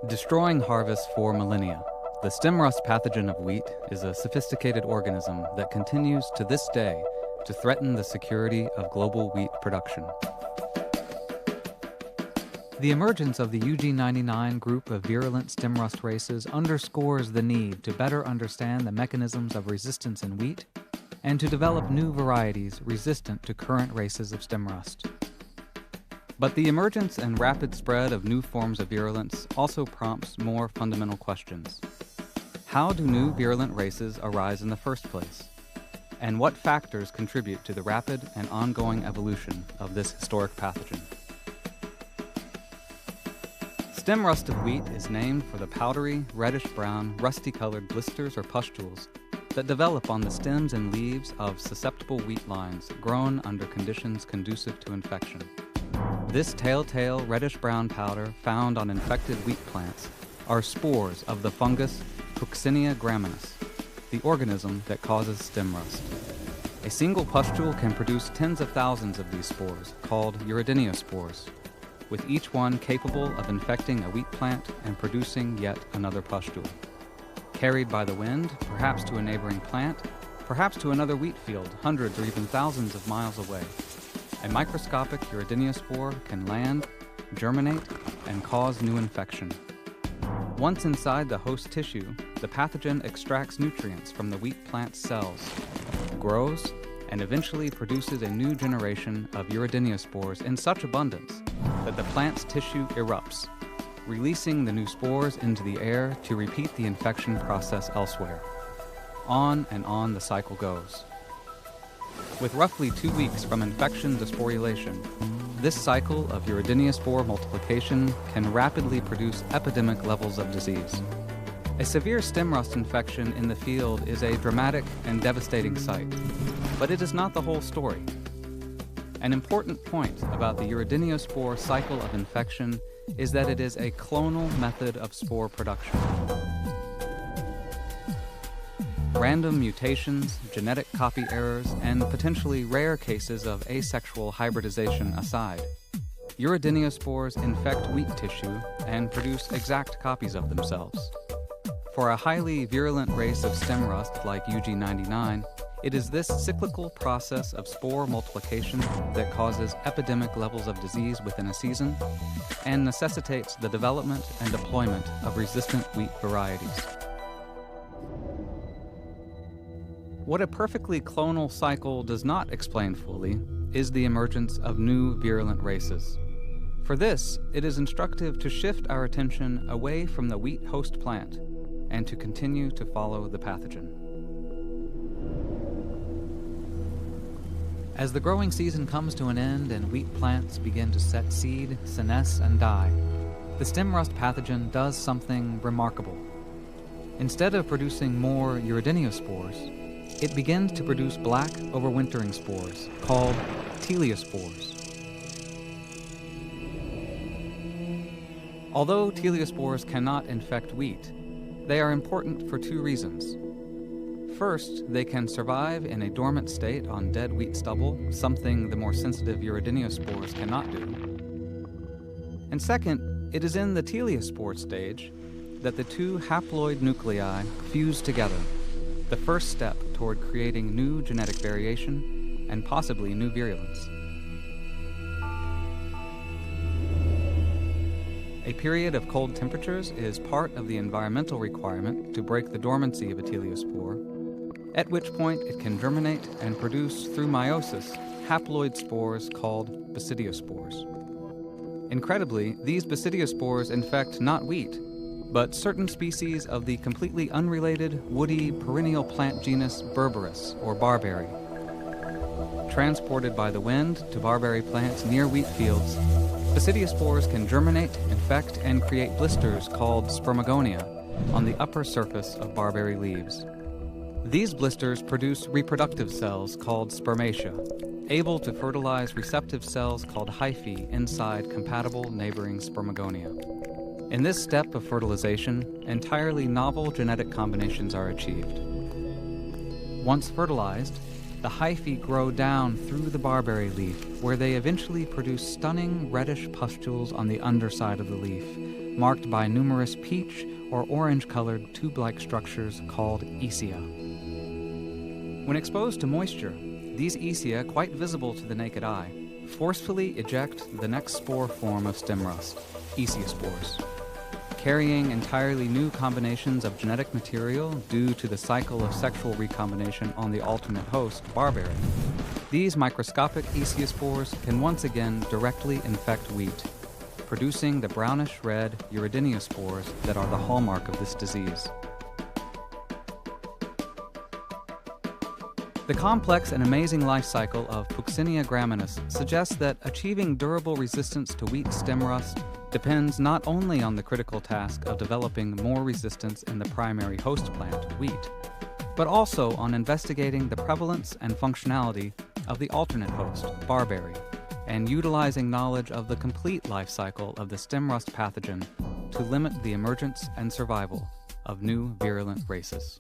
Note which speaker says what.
Speaker 1: Destroying harvests for millennia, the stem rust pathogen of wheat is a sophisticated organism that continues to this day to threaten the security of global wheat production. The emergence of the UG99 group of virulent stem rust races underscores the need to better understand the mechanisms of resistance in wheat and to develop new varieties resistant to current races of stem rust. But the emergence and rapid spread of new forms of virulence also prompts more fundamental questions. How do new virulent races arise in the first place? And what factors contribute to the rapid and ongoing evolution of this historic pathogen? Stem rust of wheat is named for the powdery, reddish-brown, rusty-colored blisters or pustules that develop on the stems and leaves of susceptible wheat lines grown under conditions conducive to infection. This telltale reddish-brown powder found on infected wheat plants are spores of the fungus Puccinia graminis, the organism that causes stem rust. A single pustule can produce tens of thousands of these spores, called uridinospores, with each one capable of infecting a wheat plant and producing yet another pustule. Carried by the wind, perhaps to a neighboring plant, perhaps to another wheat field hundreds or even thousands of miles away, a microscopic uridinospore can land, germinate, and cause new infection. Once inside the host tissue, the pathogen extracts nutrients from the wheat plant's cells, grows, and eventually produces a new generation of uridinospores in such abundance that the plant's tissue erupts, releasing the new spores into the air to repeat the infection process elsewhere. On and on the cycle goes. With roughly 2 weeks from infection to sporulation, this cycle of uridinospore multiplication can rapidly produce epidemic levels of disease. A severe stem rust infection in the field is a dramatic and devastating sight, but it is not the whole story. An important point about the uridinospore cycle of infection is that it is a clonal method of spore production. Random mutations, genetic copy errors, and potentially rare cases of asexual hybridization aside, uridinospores infect wheat tissue and produce exact copies of themselves. For a highly virulent race of stem rust like UG99, it is this cyclical process of spore multiplication that causes epidemic levels of disease within a season and necessitates the development and deployment of resistant wheat varieties. What a perfectly clonal cycle does not explain fully is the emergence of new virulent races. For this, it is instructive to shift our attention away from the wheat host plant and to continue to follow the pathogen. As the growing season comes to an end and wheat plants begin to set seed, senesce, and die, the stem rust pathogen does something remarkable. Instead of producing more uridinospores, it begins to produce black overwintering spores called teleospores. Although teleospores cannot infect wheat, they are important for 2 reasons. First, they can survive in a dormant state on dead wheat stubble, something the more sensitive uridinospores cannot do. And second, it is in the teleospore stage that the 2 haploid nuclei fuse together, the first step toward creating new genetic variation and possibly new virulence. A period of cold temperatures is part of the environmental requirement to break the dormancy of a teleospore, at which point it can germinate and produce through meiosis haploid spores called basidiospores. Incredibly, these basidiospores infect not wheat, but certain species of the completely unrelated woody perennial plant genus Berberis, or barberry. Transported by the wind to barberry plants near wheat fields, basidiospores can germinate, infect, and create blisters called spermagonia on the upper surface of barberry leaves. These blisters produce reproductive cells called spermatia, able to fertilize receptive cells called hyphae inside compatible neighboring spermagonia. In this step of fertilization, entirely novel genetic combinations are achieved. Once fertilized, the hyphae grow down through the barberry leaf, where they eventually produce stunning reddish pustules on the underside of the leaf, marked by numerous peach or orange-colored tube-like structures called ecia. When exposed to moisture, these ecia, quite visible to the naked eye, forcefully eject the next spore form of stem rust, eciospores. Carrying entirely new combinations of genetic material due to the cycle of sexual recombination on the alternate host, barberry, these microscopic eciospores can once again directly infect wheat, producing the brownish-red uridinospores that are the hallmark of this disease. The complex and amazing life cycle of Puccinia graminis suggests that achieving durable resistance to wheat stem rust depends not only on the critical task of developing more resistance in the primary host plant, wheat, but also on investigating the prevalence and functionality of the alternate host, barberry, and utilizing knowledge of the complete life cycle of the stem rust pathogen to limit the emergence and survival of new virulent races.